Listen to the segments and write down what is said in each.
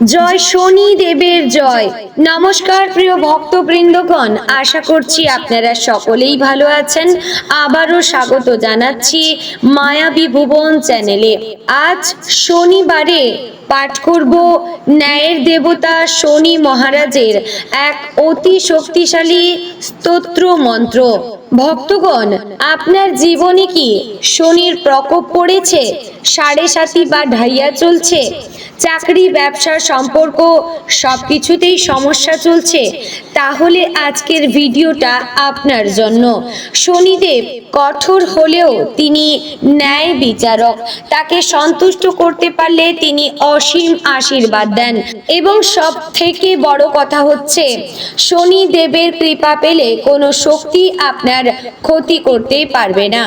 জয় শনি দেবের জয়। নমস্কার প্রিয় ভক্তবৃন্দগণ, আশা করছি আপনারা সকলেই ভালো আছেন। আবারও স্বাগত জানাচ্ছি মায়াবী ভুবন চ্যানেলে। আজ শনিবারে পাঠ করব ন্যায়ের দেবতা শনি মহারাজের এক অতি শক্তিশালী স্তোত্র মন্ত্র। ভক্তগণ, আপনার জীবনে কি শনির প্রকোপ পড়েছে? সাড়ে সাতি বা ঢাইয়া চলছে? চাকরি, ব্যবসা, সম্পর্ক সবকিছুতেই সমস্যা চলছে? তাহলে আজকের ভিডিওটা আপনার জন্য। শনিদেব কঠোর হলেও তিনি ন্যায় বিচারক। তাকে সন্তুষ্ট করতে পারলে তিনি অসীম আশীর্বাদ দেন। এবং সব থেকে বড় কথা হচ্ছে, শনিদেবের কৃপা পেলে কোনো শক্তি আপনার ক্ষতি করতেই পারবে না।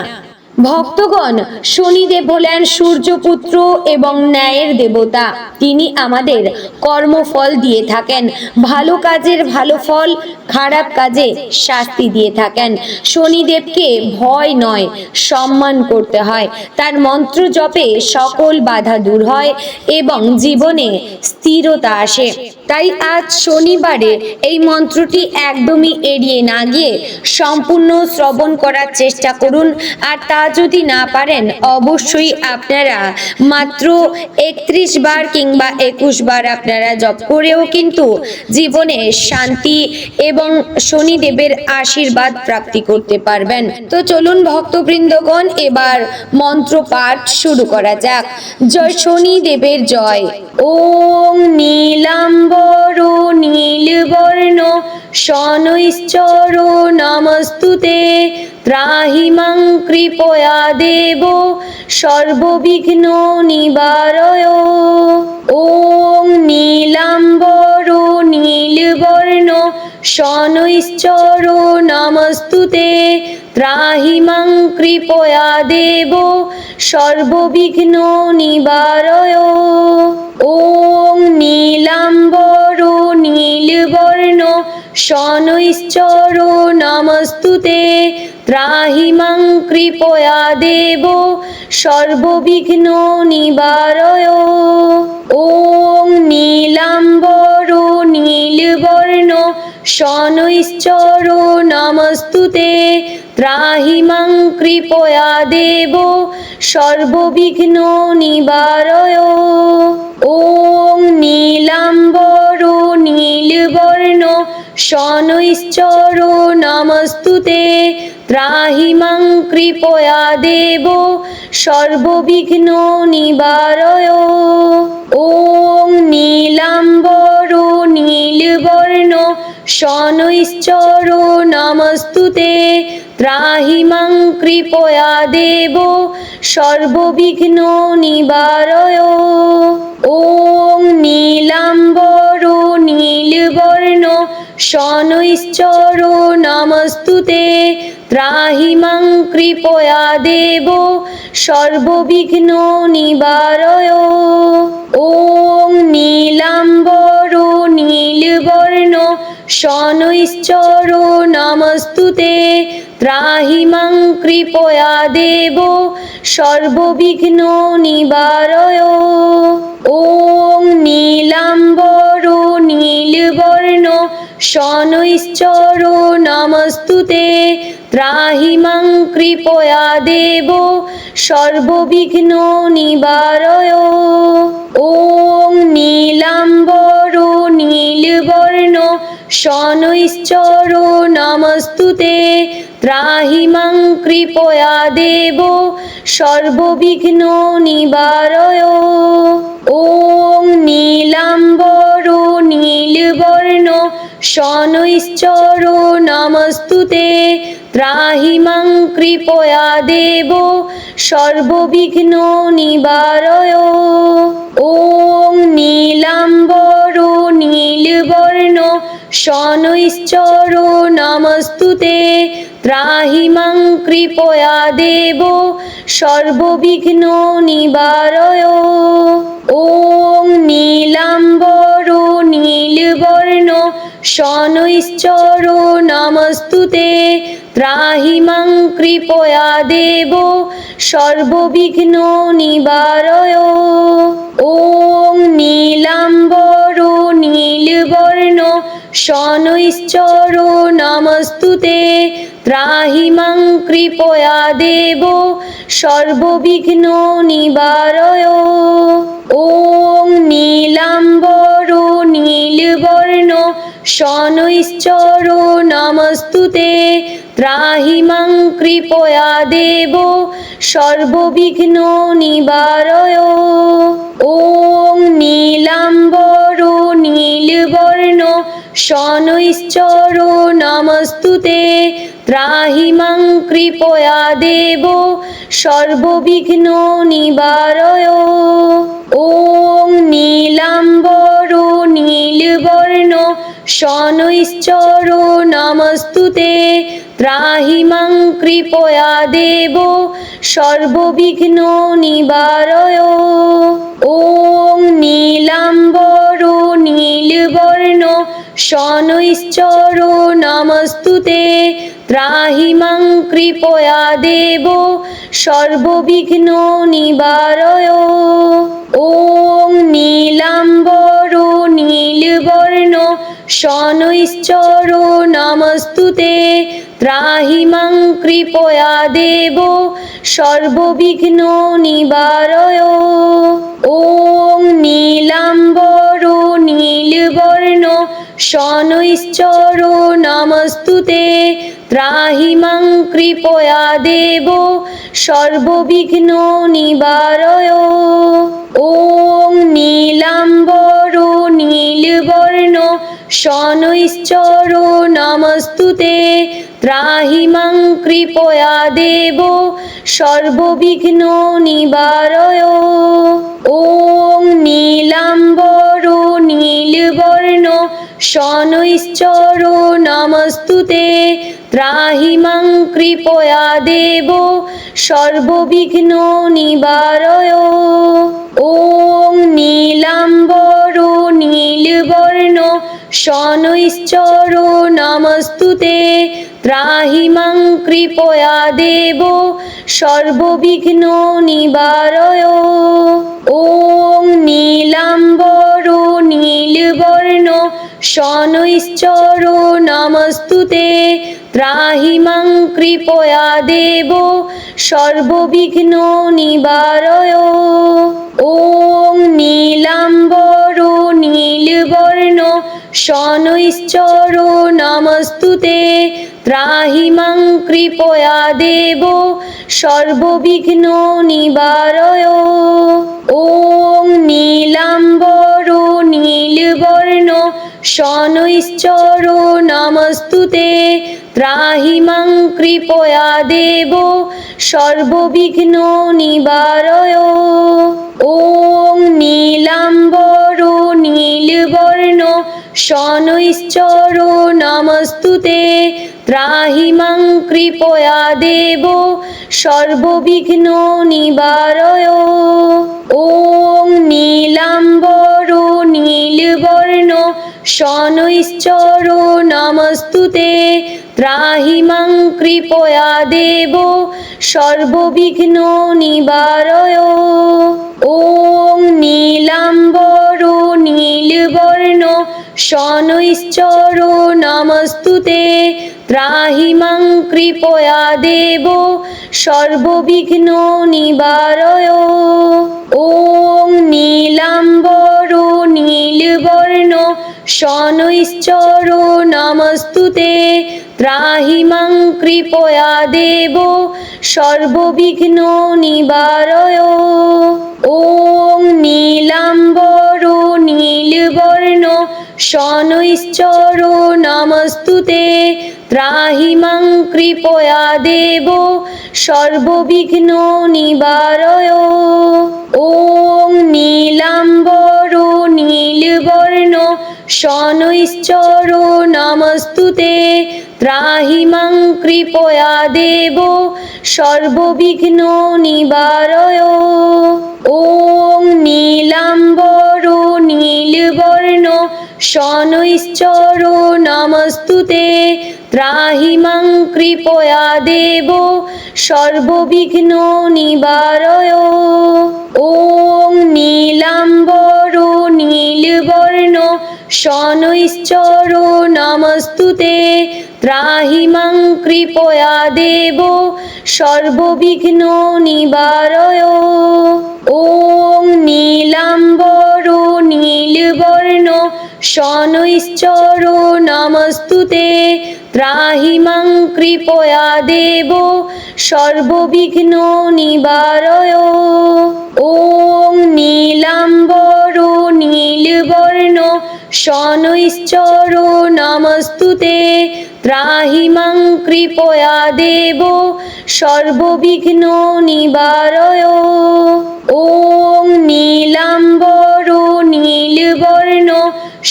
ভক্তগণ, শনিদেব হলেন সূর্যপুত্র এবং ন্যায়ের দেবতা। তিনি আমাদের কর্মফল দিয়ে থাকেন। ভালো কাজের ভালো ফল, খারাপ কাজে শাস্তি দিয়ে থাকেন। শনিদেবকে ভয় নয়, সম্মান করতে হয়। তার মন্ত্র জপে সকল বাধা দূর হয় এবং জীবনে স্থিরতা আসে। তাই আজ শনিবারে এই মন্ত্রটি একদমই এড়িয়ে না গিয়ে সম্পূর্ণ শ্রবণ করার চেষ্টা করুন। আর তা যদি না পারেন, অবশ্যই আপনারা মাত্র 31 বার কিংবা 21 বার আপনারা জপ করেও কিন্তু জীবনে শান্তি এবং শনিদেবের আশীর্বাদ প্রাপ্তি করতে পারবেন। তো চলুন ভক্তবৃন্দগণ, এবার মন্ত্র পাঠ শুরু করা যাক। জয় শনিদেবের জয়। ওম নীলাম্বর নীলবর্ণ শনৈশ্চর নমস্তুতে, ত্রাহি মাং কৃপয়া দেব সর্ববিঘ্ন নিবারয়। ওম নীলাম্বর নীলবর্ণ শনৈশ্চর নমস্তুতে, ত্রাহি মাং কৃপয়া দেব সর্ববিঘ্ন নিবারয়। ওম নীলাম্বর নীলবর্ণ শনৈশ্চর নমস্তুতে, ত্রাহি মাং কৃপয়া দেব সর্ববিঘ্ন নিবারয়। ওম নীলাম্বর নীলবর্ণ শনৈশ্চর নমস্তুতে, ত্রাহি মাং কৃপয়া দেব সর্ববিঘ্ন নিবারয়। ওম নীলাম্বর নীলবর্ণ শনৈশ্চর নমস্তুতে, ত্রাহি মাং কৃপয়া দেব সর্ববিঘ্ন নিবারয়। ওম নীলাম্বর নীলবর্ণ শনৈশ্চর নমস্তুতে, ত্রাহি মাং কৃপয়া দেব সর্ববিঘ্ন নিবারয়। ওম নীলাম্বর নীলবর্ণ শনৈশ্চর নমস্তুতে, ত্রাহি মাং কৃপয়া দেব সর্ববিঘ্ন নিবারয়। ওম নীলাম্বর নীলবর্ণ শনৈশ্চর নমস্তুতে, ত্রাহি মাং কৃপয়া দেব সর্ববিঘ্ন নিবারয়। ওম নীলাম্বর নীলবর্ণ শনৈশ্চর নমস্তুতে, ত্রাহি মাং কৃপয়া দেব সর্ববিঘ্ন নিবারয়। ওম নীলাম্বর নীলবর্ণ শনৈশ্চর নমস্তুতে, ত্রাহি মাং কৃপয়া দেব সর্ববিঘ্ন নিবারয়। ওম নীলাম্বর নীলবর্ণ শনৈশ্চর নমস্তুতে, ত্রাহি মাং কৃপয়া দেব সর্ববিঘ্ন নিবারয়। ওম নীলাম্বর নীলবর্ণ শনৈশ্চর নমস্তুতে, ত্রাহি মাং কৃপয়া দেব সর্ববিঘ্ন নিবারয়। ওম নীলাম্বর নীলবর্ণ शनैश्चर नमस्तुते त्राहि मां कृपया देव सर्वविघ्न निवारय। ॐ नीलाम्बर नीलवर्ण शनैश्चर नमस्तुते त्राहि मां कृपया देव सर्वविघ्न निवारय। ॐ नीलाम्बर नीलवर्ण शनैश्चर नमस्तुते त्राहि मां कृपया देव सर्वविघ्न निवारय। ॐ नीलाम्बर नीलवर्ण शनैश्चर नमस्तुते त्राहि मां कृपया देव सर्वविघ्न निवारय। ॐ नीलाम्बर नीलवर्ण शनैश्चर नमस्तुते त्राहि मां कृपया देव सर्वविघ्न निवारय। ॐ नीलाम्बर नीलवर्ण शनैश्चर नमस्तुते त्राहि मां कृपया देव सर्वविघ्न निवारय। ॐ नीलाम्बर नीलवर्ण शनैश्चर नमस्तुते त्राहि मां कृपया देव सर्वविघ्न निवारय। ॐ नीलाम्बर नीलवर्ण शनैश्चर नमस्तुते त्राहि मां कृपया देव सर्वविघ्न निवारय। ॐ नीलाम्बर नीलवर्ण शनैश्चर नमस्तुते त्राहि मां कृपया देव सर्वविघ्न निवारय। ॐ नीलाम्बर नीलवर्ण शनैश्चर नमस्तुते त्राहि मां कृपया देव सर्वविघ्न निवारय। ॐ नीलाम्बर नीलवर्ण शनैश्चर नमस्तुते त्राहि मां कृपया देव सर्वविघ्न निवारय। ॐ नीलाम्बर नीलवर्ण शनैश्चर नमस्तुते त्राहि मां कृपया देव सर्वविघ्न निवारय। ॐ नीलाम्बर नीलवर्ण शनैश्चर नमस्तुते त्राहि मां कृपया देव सर्वविघ्न निवारय। ॐ नीलाम्बर नीलवर्ण शनैश्चर नमस्तुते त्राहि मां कृपया देव सर्वविघ्न निवारय। ॐ नीलाम्बर नीलवर्ण शनैश्चर नमस्तुते त्राहि मां कृपया देव सर्वविघ्न निवारय। ॐ नीलाम्बर नीलवर्ण शनैश्चर नमस्तुते त्राहि मां कृपया देव सर्वविघ्न निवारय। ॐ नीलाम्बर नीलवर्ण शनैश्चर नमस्तुते त्राहि मां कृपया देव सर्वविघ्न निवारय। ॐ नीलाम्बर नीलवर्ण शनैश्चर नमस्तुते त्राहि मां कृपया देव सर्वविघ्न निवारय। ॐ नीलाम्बर नीलवर्ण शनैश्चर नमस्तुते ত্রাহি মাং কৃপয়া দেব সর্ববিঘ্ন নিবারয়। ওং নীলাম্বর নীলবর্ণ শনৈশ্চর নমস্তুতে ত্রাহি মাং কৃপয়া দেব সর্ববিঘ্ন নিবারয়। ওং নীলাম্বর নীলবর্ণ শনৈশ্চর নমস্তুতে ত্রাহি মাং কৃপয়া দেব সর্ববিঘ্ন নিবারয়। ওং নীলাম্বর নীলবর্ণ শনৈশ্চর নমস্তুতে ত্রাহি মাং কৃপয়া দেব সর্ববিঘ্ন নিবারয়। ওং নীলাম্বর নীলবর্ণ শনৈশ্চর নমস্তুতে ত্রাহি মাং কৃপয়া দেব সর্ববিঘ্ন নিবারয়। ওং নীলাম্বর নীলবর্ণ শনৈশ্চর নমস্তুতে ত্রাহি মাং কৃপয়া দেব সর্ববিঘ্ন নিবারয়। ওং নীলাম্বর নীলবর্ণ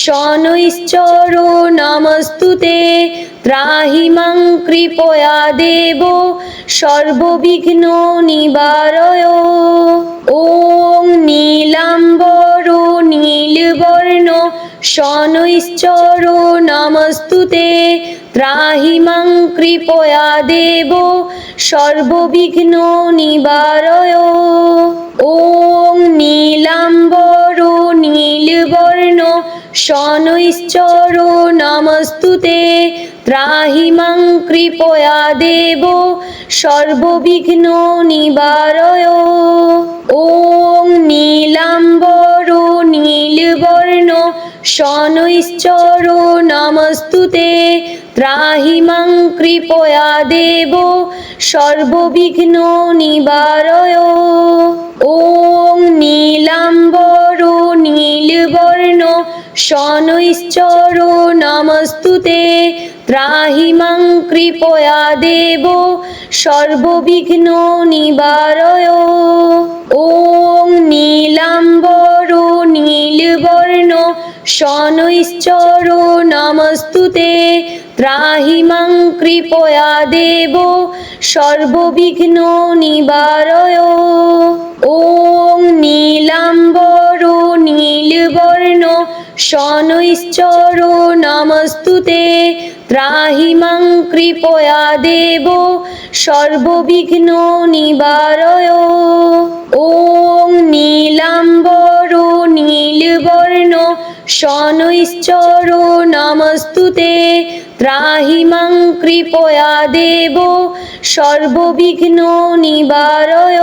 শনৈশ্চর নমস্তুতে ত্রাহি মাং কৃপয়া দেব সর্ববিঘ্ন নিবারয়। ওং নীলাম্বর নীলবর্ণ শনৈশ্চর নমস্তুতে ত্রাহি মাং কৃপয়া দেব সর্ববিঘ্ন নিবারয়। ওং নীলাম্বর নীলবর্ণ শনৈশ্চর নমস্তুতে ত্রাহি মাং কৃপয়া দেব সর্ববিঘ্ন নিবারয়। ওং নীলাম্বর নীলবর্ণ শনৈশ্চর নমস্তুতে ত্রাহি মাং কৃপয়া দেব সর্ববিঘ্ন নিবারয়। ওং নীলাম্বর নীলবর্ণ শনৈশ্চর নমস্তুতে ত্রাহি মাং কৃপয়া দেব সর্ববিঘ্ন নিবারয়। ওং নীলাম্বর নীলবর্ণ শনৈশ্চর নমস্তুতে ত্রাহি মাং কৃপয়া দেব সর্ববিঘ্ন নিবারয়। ওং নীলাম্বর নীলবর্ণ শনৈশ্চর নমস্তুতে ত্রাহি মাং কৃপয়া দেব সর্ববিঘ্ন নিবারয়। ওং নীলাম্বর নীলবর্ণ শনৈশ্চর নমস্তুতে ত্রাহি মাং কৃপয়া দেব সর্ববিঘ্ন নিবারয়।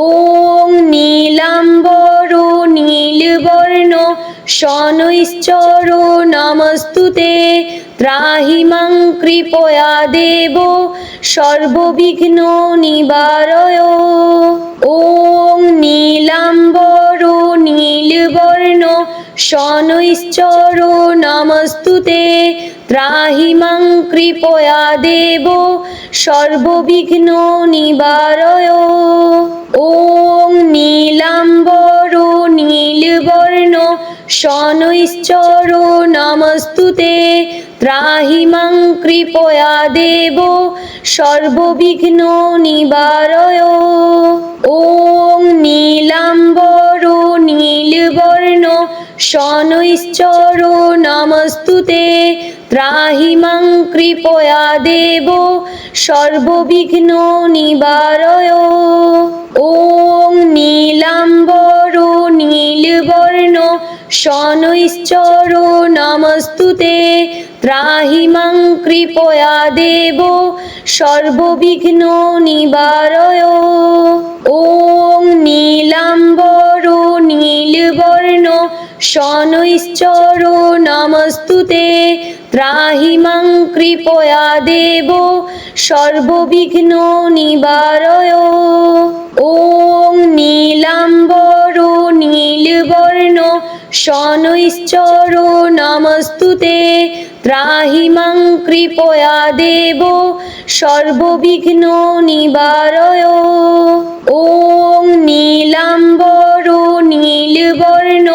ওং নীলাম্বর নীলবর্ণ শনৈশ্চর নমস্তুতে ত্রাহি মাং কৃপয়া দেব সর্ববিঘ্ন নিবারয়। ওং নীলাম্বর নীলবর্ণ শনৈশ্চর নমস্তুতে ত্রাহি মাং কৃপয়া দেব সর্ববিঘ্ন নিবারয়। ওং নীলাম্বর নীলবর্ণ শনৈশ্চর নমস্তুতে ত্রাহি মাং কৃপয়া দেব সর্ববিঘ্ন নিবারয়। ওং নীলাম্বর নীলবর্ণ শনৈশ্চর নমস্তুতে ত্রাহি মাং কৃপয়া দেব সর্ববিঘ্ন নিবারয়। ওং নীলাম্বর নীলবর্ণ শনৈশ্চর নমস্তুতে ত্রাহি মাং কৃপয়া দেব সর্ববিঘ্ন নিবারয়। ওং নীলাম্বর নীলবর্ণ শনৈশ্চর নমস্তুতে ত্রাহি মাং কৃপয়া দেব সর্ববিঘ্ন নিবারয়। ওং নীলাম্বর নীলবর্ণ शनैश्चर नमस्तुते त्राहि मां कृपया देव सर्वविघ्न निवारय। ॐ नीलाम्बर नीलवर्ण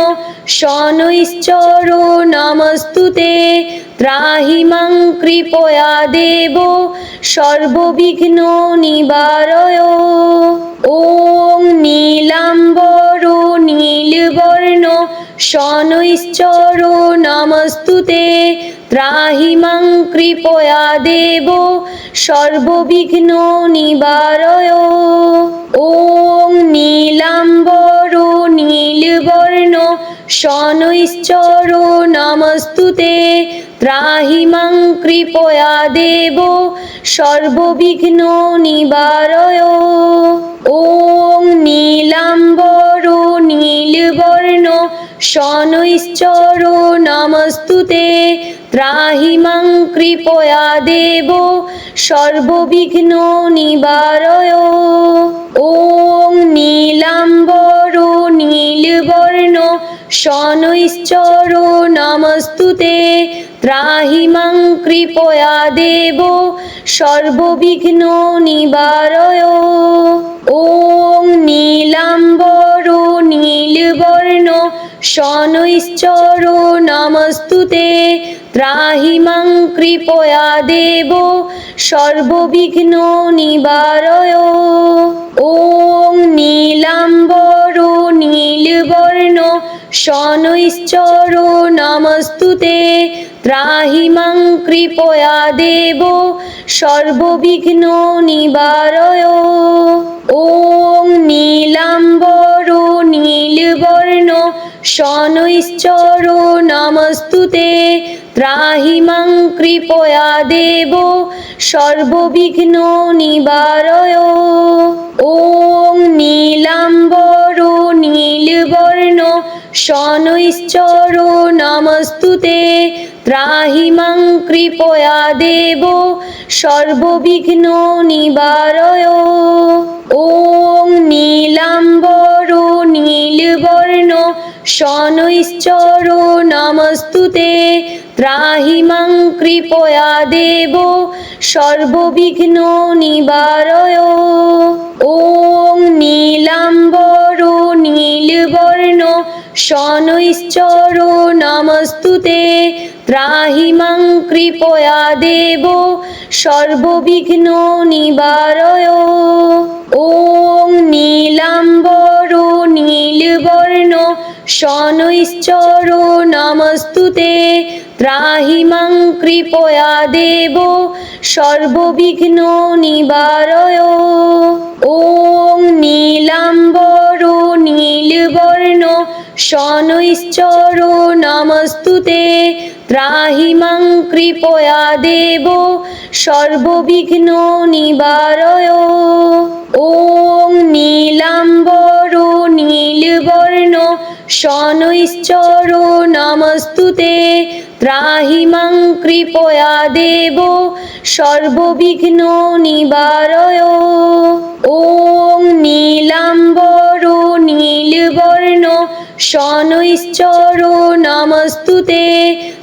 शनैश्चर नमस्तुते त्राहि मां कृपया देव सर्वविघ्न निवारय। ॐ नीलाम्बर नीलवर्ण शनैश्चर नमस्तुते त्राहि मां कृपया देव सर्वविघ्न निवारय। ॐ नीलाम्बर नीलवर्ण शनैश्चर नमस्तुते त्राहि मां कृपया देव सर्वविघ्न निवारय। ॐ नीलाम्बर नीलवर्ण शनैश्चर नमस्तुते त्राहि मां कृपया देव सर्वविघ्न निवारय। ॐ नीलाम्बर नीलवर्ण शनैश्चर नमस्तुते त्राहि मां कृपया देव सर्वविघ्न निवारय। ॐ नीलाम्बर नीलवर्ण शनैश्चर नमस्तुते त्राहि मां कृपया देव सर्वविघ्न निवारय। ॐ नीलाम्बर नीलवर्ण शनैश्चर नमस्तुते त्राहि मां कृपया देव सर्वविघ्न निवारय। ॐ नीलाम्बर नीलवर्ण शनैश्चर नमस्तुते त्राहि मां कृपया देव सर्वविघ्न निवारय। ॐ नीलाम्बर नीलवर्ण शनैश्चर नमस्तुते त्राहि मां कृपया देव सर्वविघ्न निवारय। ॐ नीलाम्बर नीलवर्ण शनैश्चर नमस्तुते त्राहि मां कृपया देव सर्वविघ्न निवारय। ॐ नीलाम्बर नीलवर्ण शनैश्चर नमस्तुते त्राहि मां कृपया देव सर्वविघ्न निवारय। ॐ नीलाम्बर नीलवर्ण शनैश्चर नमस्तुते त्राहि मां कृपया देव सर्वविघ्न निवारय। ॐ नीलाम्बर नीलवर्ण शनैश्चर नमस्तुते त्राहि मां कृपया देव सर्वविघ्न निवारय। ॐ नीलाम्बर नीलवर्ण शनैश्चर नमस्तुते त्राहि मां कृपया देव सर्वविघ्न निवारय। ॐ नीलाम्बर नीलवर्ण शनैश्चर नमस्तुते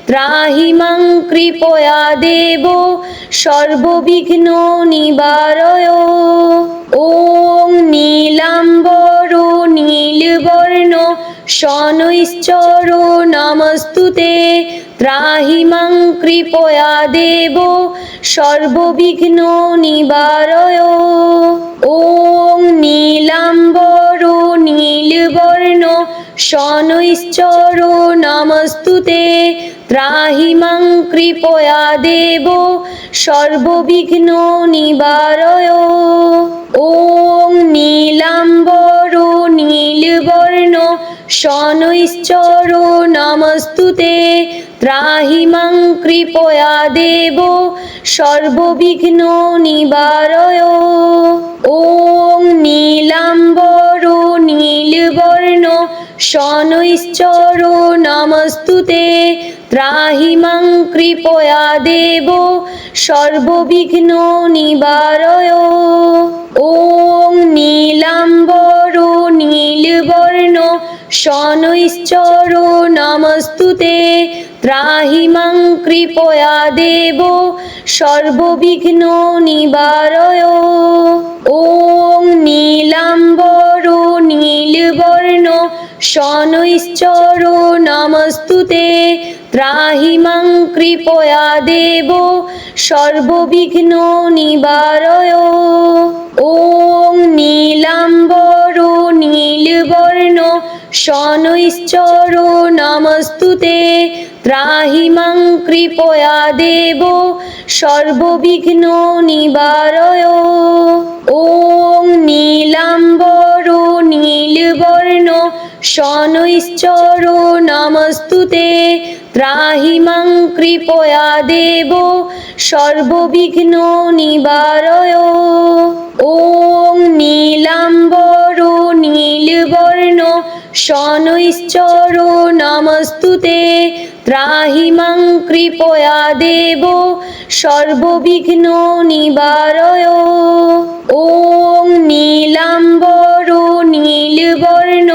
त्राहि मां कृपया देव सर्वविघ्न निवारय। ॐ नीलाम्बर नीलवर्ण शनैश्चर नमस्तुते त्राहि मां कृपया देव सर्वविघ्न निवारय। ॐ नीलाम्बर नीलवर्ण शनैश्चर नमस्तुते त्राहि मां कृपया देव सर्वविघ्न निवारय। ॐ नीलाम्बर नीलवर्ण शनैश्चर नमस्तुते त्राहि मां कृपया देव सर्वविघ्न निवारय। ॐ नीलाम्बर नीलवर्ण शनैश्चर नमस्तुते त्राहि मां कृपया देव सर्वविघ्न निवारय। ॐ नीलाम्बर নীলবর্ণ শনৈশ্চর নমস্তুতে ত্রাহি মাং কৃপয়া দেব সর্ববিঘ্ন নিবারয়। ওম নীলাম্বর নীলবর্ণ শনৈশ্চর নমস্তুতে ত্রাহি মাং কৃপয়া দেব সর্ববিঘ্ন নিবারয়। ওম নীলাম্বর নীলবর্ণ শনৈশ্চর নমস্তুতে ত্রাহি মাং কৃপয়া দেব সর্ববিঘ্ন নিবারয়। ওম নীলাম্বর নীলবর্ণ শনৈশ্চর নমস্তুতে ত্রাহি মাং কৃপয়া দেব সর্ববিঘ্ন নিবারয়। ওম নীলাম্বর নীলবর্ণ শনৈশ্চর নমস্তুতে ত্রাহি মাং কৃপয়া দেব সর্ববিঘ্ন নিবারয়। ওম নীলাম্বর নীলবর্ণ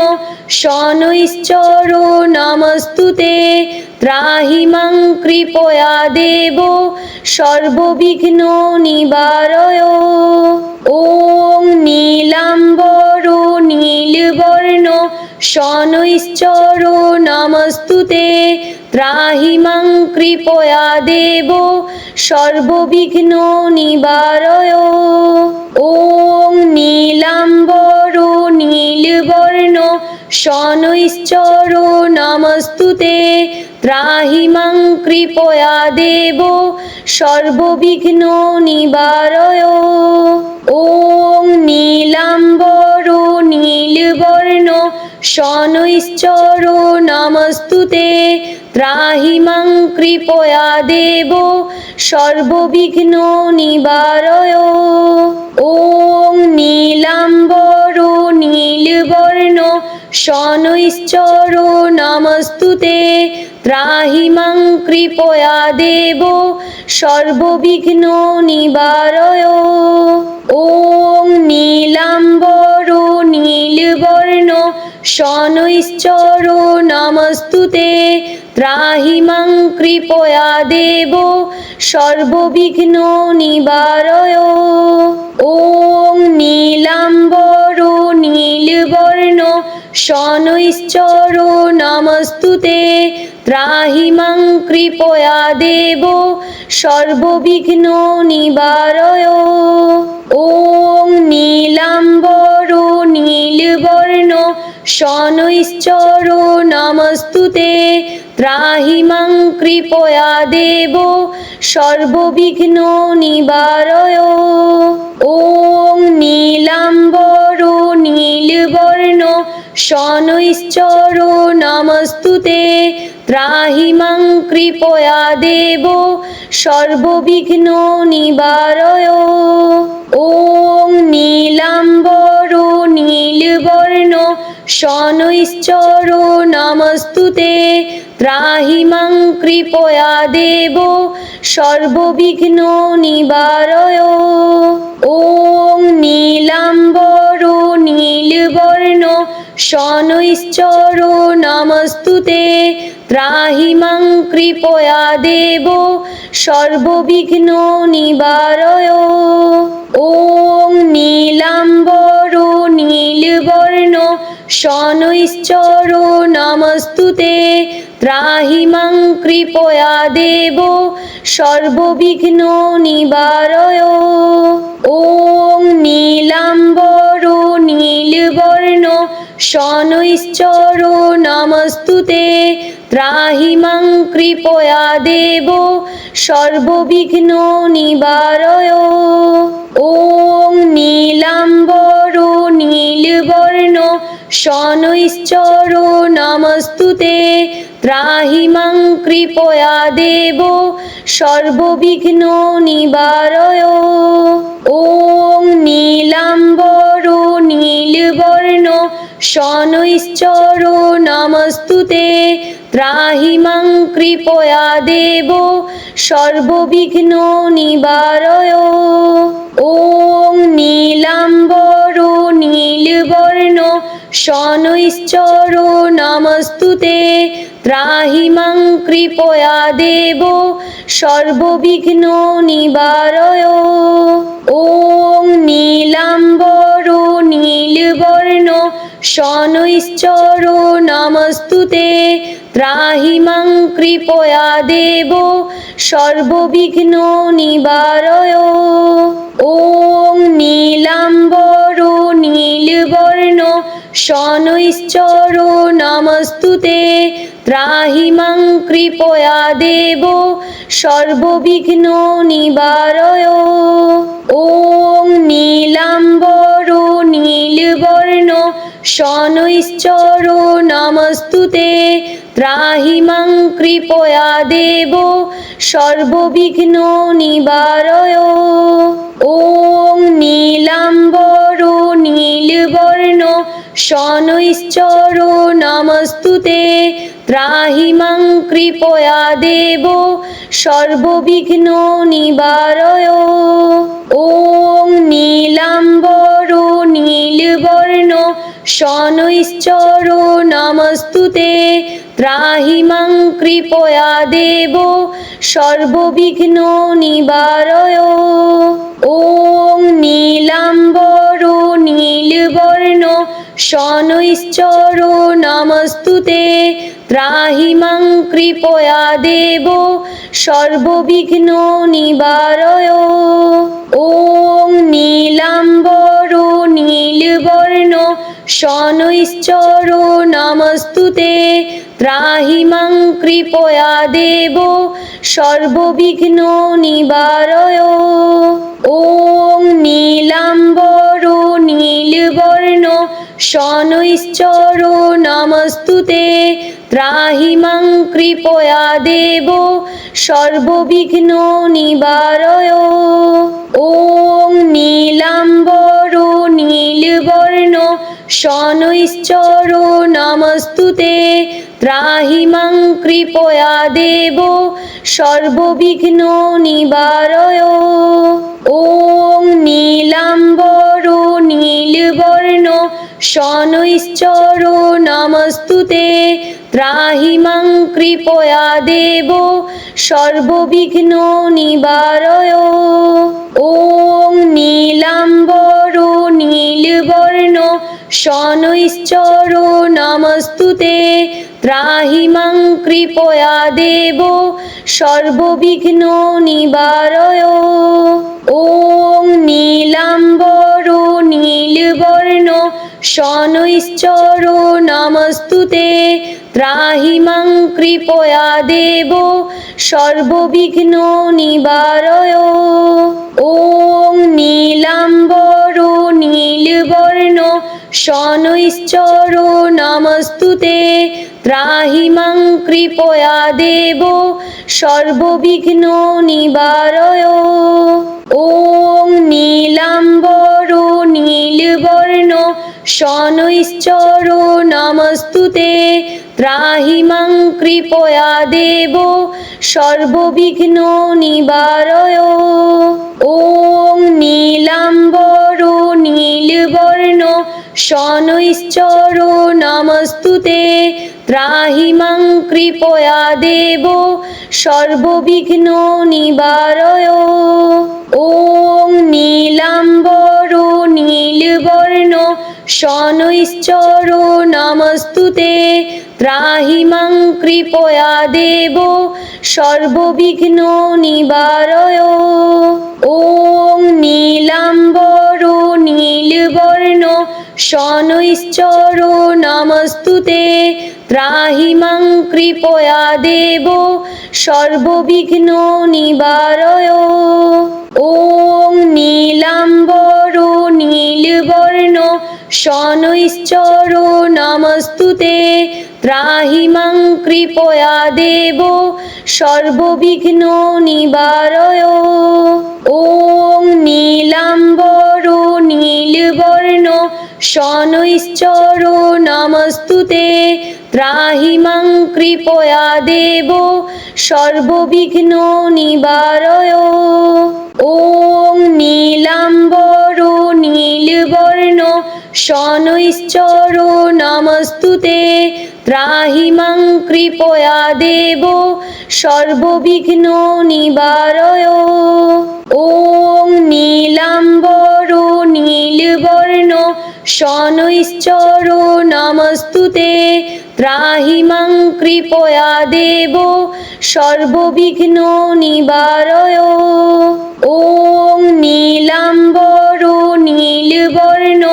শনৈশ্চর নমস্তুতে ত্রাহি মাং কৃপয়া দেব সর্ববিঘ্ন নিবারয়। ওম নীলাম্বর নীলবর্ণ শনৈশ্চর নমস্তুতে ত্রাহি মাং কৃপয়া দেব সর্ববিঘ্ন নিবারয়। ওম নীলাম্বর নীলবর্ণ শনৈশ্চর নমস্তুতে ত্রাহি মাং কৃপয়া দেব সর্ববিঘ্ন নিবারয়। ওম নীলাম্বর নীলবর্ণ শনৈশ্চর নমস্তুতে ত্রাহি মাং কৃপয়া দেব সর্ববিঘ্ন নিবারয়। ওম নীলাম্বর নীলবর্ণ শনৈশ্চর নমস্তুতে ত্রাহি মাং কৃপয়া দেব সর্ববিঘ্ন নিবারয়। ওম নীলাম্বর নীলবর্ণ শনৈশ্চর নমস্তুতে ত্রাহি মাং কৃপয়া দেব সর্ববিঘ্ন নিবারয়। ওম নীলাম্বর নীলবর্ণ শনৈশ্চর নমস্তুতে ত্রাহি মাং কৃপয়া দেব সর্ববিঘ্ন নিবারয়। ওম নীলাম্বর নীলবর্ণ শনৈশ্চর নমস্তুতে ত্রাহি মাং কৃপয়া দেব সর্ববিঘ্ন নিবারয়। ওম নীলাম্বর নীলবর্ণ শনৈশ্চর নমস্তুতে ত্রাহি মাং কৃপয়া দেব সর্ববিঘ্ন নিবারয়। ওম নীলাম্বর নীলবর্ণ শনৈশ্চর নমস্তুতে ত্রাহি মাং কৃপয়া দেব সর্ববিঘ্ন নিবারয়। ওম নীলাম্বর নীলবর্ণ শনৈশ্চর নমস্তুতে ত্রাহি মাং কৃপয়া দেব সর্ববিঘ্ন নিবারয়। ওম নীলাম্বর নীলবর্ণ শনৈশ্চর নমস্তুতে ত্রাহি মাং কৃপয়া দেব সর্ববিঘ্ন নিবারয়। ওম নীলাম্বর নীলবর্ণ শনৈশ্চর নমস্তুতে ত্রাহি মাং কৃপয়া দেব সর্ববিঘ্ন নিবারয়। ওম নীলাম্বর নীলবর্ণ শনৈশ্চর নমস্তুতে ত্রাহি মাং কৃপয়া দেব সর্ববিঘ্ন নিবারয়। ওম নীলাম্বর নীলবর্ণ শনৈশ্চর নমস্তুতে ত্রাহি মাং কৃপয়া দেব সর্ববিঘ্ন নিবারয়। ওম নীলাম্বর নীলবর্ণ শনৈশ্চর নমস্তুতে ত্রাহি মাং কৃপয়া দেব সর্ববিঘ্ন নিবারয়। ওং নীলাম্বর নীলবর্ণ শনৈশ্চর নমস্তুতে ত্রাহি মাং কৃপয়া দেব সর্ববিঘ্ন নিবারয়। ওং নীলাম্বর নীলবর্ণ শনৈশ্চর নমস্তুতে ত্রাহি মাং কৃপয়া দেব সর্ববিঘ্ন নিবারয়। ওং নীলাম্বর নীলবর্ণ শনৈশ্চর নমস্তুতে ত্রাহি মাং কৃপয়া দেব সর্ববিঘ্ন নিবারয়। ওং নীলাম্বর নীলবর্ণ শনৈশ্চর নমস্তুতে ত্রাহি মাং কৃপয়া দেব সর্ববিঘ্ন নিবারয়। ওং নীলাম্বর নীলবর্ণ শনৈশ্চর নমস্তুতে ত্রাহি মাং কৃপয়া দেব সর্ববিঘ্ন নিবারয়। ওং নীলাম্বর নীলবর্ণ শনৈশ্চর নমস্তুতে ত্রাহি মাং কৃপয়া দেব সর্ববিঘ্ন নিবারয়। ওং নীলাম্বর নীলবর্ণ শনৈশ্চর নমস্তুতে ত্রাহি মাং কৃপয়া দেব সর্ববিঘ্ন নিবারয়। ওং নীলাম্বর নীলবর্ণ শনৈশ্চর নমস্তুতে ত্রাহি মাং কৃপয়া দেব সর্ববিঘ্ন নিবারয়। ওং নীলাম্বর নীলবর্ণ শনৈশ্চর নমস্তুতে ত্রাহি মাং কৃপয়া দেব সর্ববিঘ্ন নিবারয়। ওং নীলাম্বর নীলবর্ণ শনৈশ্চর নমস্তুতে ত্রাহি মাং কৃপয়া দেব সর্ববিঘ্ন নিবারয়। ওং নীলাম্বর নীলবর্ণ শনৈশ্চর নমস্তুতে ত্রাহি মাং কৃপয়া দেব সর্ববিঘ্ন নিবারয়। ওং নীলাম্বর নীলবর্ণ শনৈশ্চর নমস্তুতে ত্রাহি মাং কৃপয়া দেব সর্ববিঘ্ন নিবারয়। ওং নীলাম্বর নীলবর্ণ শনৈশ্চর নমস্তুতে ত্রাহি মাং কৃপয়া দেব সর্ববিঘ্ন নিবারয়। ওং নীলাম্বর নীলবর্ণ শনৈশ্চর নমস্তুতে ত্রাহি মাং কৃপয়া দেব সর্ববিঘ্ন নিবারয়। ওং নীলাম্বর নীলবর্ণ শনৈশ্চর নমস্তুতে ত্রাহি মাং কৃপয়া দেব সর্ববিঘ্ন নিবারয়। ওং নীলাম্বর নীলবর্ণ শনৈশ্চর নমস্তুতে ত্রাহি মাং কৃপয়া দেব সর্ববিঘ্ন নিবারয়। ওং নীলাম্বর নীলবর্ণ শনৈশ্চর নমস্তুতে ত্রাহি মাং কৃপয়া দেব সর্ববিঘ্ন নিবারয়। ওং নীলাম্বর নীলবর্ণ শনৈশ্চর নমস্তুতে ত্রাহি মাং কৃপয়া দেব সর্ববিঘ্ন নিবারয়। ওং নীলাম্বর নীলবর্ণ শনৈশ্চর নমস্তুতে ত্রাহি মাং কৃপয়া দেব সর্ববিঘ্ন নিবারয়। ওং নীলাম্বর নীলবর্ণ শনৈশ্চর নমস্তুতে ত্রাহি মাং কৃপয়া দেব সর্ববিঘ্ন নিবারয়। ওম নীলাম্বর নীলবর্ণ শনৈশ্চর নমস্তুতে ত্রাহি মাং কৃপয়া দেব সর্ববিঘ্ন নিবারয়। ওম নীলাম্বর নীলবর্ণ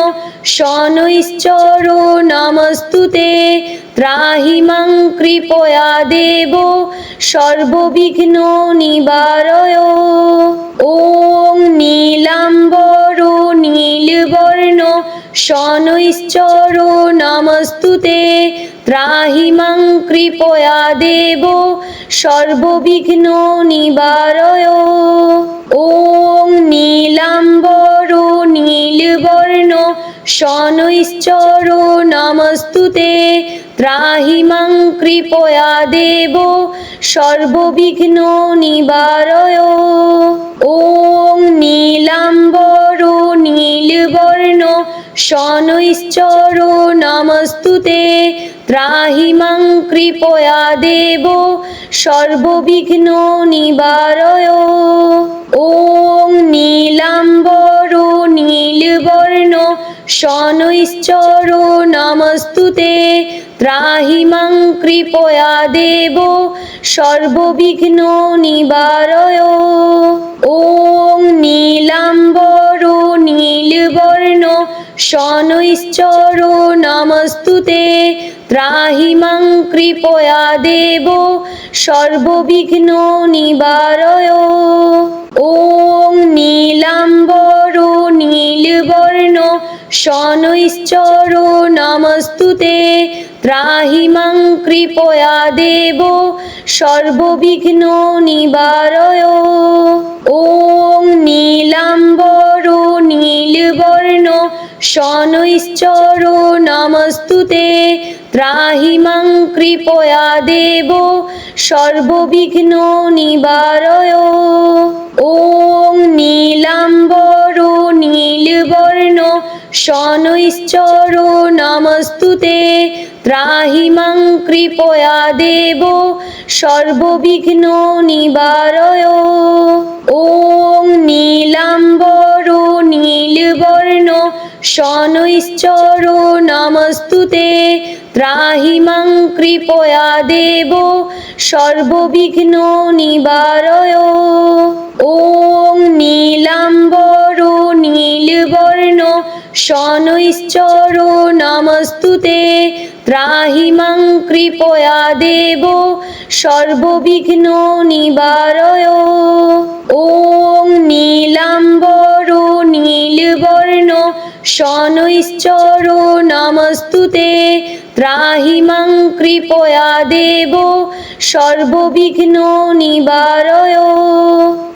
শনৈশ্চর নমস্তুতে ত্রাহি মাং কৃপয়া দেব সর্ববিঘ্ন নিবারয়। ওম নীলাম্বর নীলবর্ণ শনৈশ্চর নমস্তুতে ত্রাহি মাং কৃপয়া দেব সর্ববিঘ্ন নিবারয়। ওম নীলাম্বর নীলবর্ণ শনৈশ্চর নমস্তুতে ত্রাহি মাং কৃপয়া দেব সর্ববিঘ্ন নিবারয়। ওম নীলাম্বর নীলবর্ণ শনৈশ্চর নমস্তুতে ত্রাহি মাং কৃপয়া দেব সর্ববিঘ্ন নিবারয়। ওম নীলাম্বর নীলবর্ণ শনৈশ্চর নমস্তুতে ত্রাহি মাং কৃপয়া দেব সর্ববিঘ্ন নিবারয়। ওম নীলাম্বর নীলবর্ণ শনৈশ্চর নমস্তুতে ত্রাহি মাং কৃপয়া দেব সর্ববিঘ্ন নিবারয়। ওম নীলাম্বর নীলবর্ণ শনৈশ্চর নমস্তুতে ত্রাহি মাং কৃপয়া দেব সর্ববিঘ্ন নিবারয়। ওম নীলাম্বর নীলবর্ণ শনৈশ্চর নমস্তুতে ত্রাহি মাং কৃপয়া দেব সর্ববিঘ্ন নিবারয়। ওম নীলাম্বর নীলবর্ণ শনৈশ্চর নমস্তুতে ত্রাহি মাং কৃপয়া দেব সর্ববিঘ্ন নিবারয়। ওম নীলাম্বর নীলবর্ণ শনৈশ্চর নমস্তুতে ত্রাহি মাং কৃপয়া দেব সর্ববিঘ্ন নিবারয়। ওম নীলাম্বর নীলবর্ণ শনৈশ্চর নমস্তুতে ত্রাহি মাং কৃপয়া দেব সর্ববিঘ্ন নিবারয়। ওম নীলাম্বর নীলবর্ণ শনৈশ্চর নমস্তুতে ত্রাহি মাং কৃপয়া দেব সর্ববিঘ্ন নিবারয়।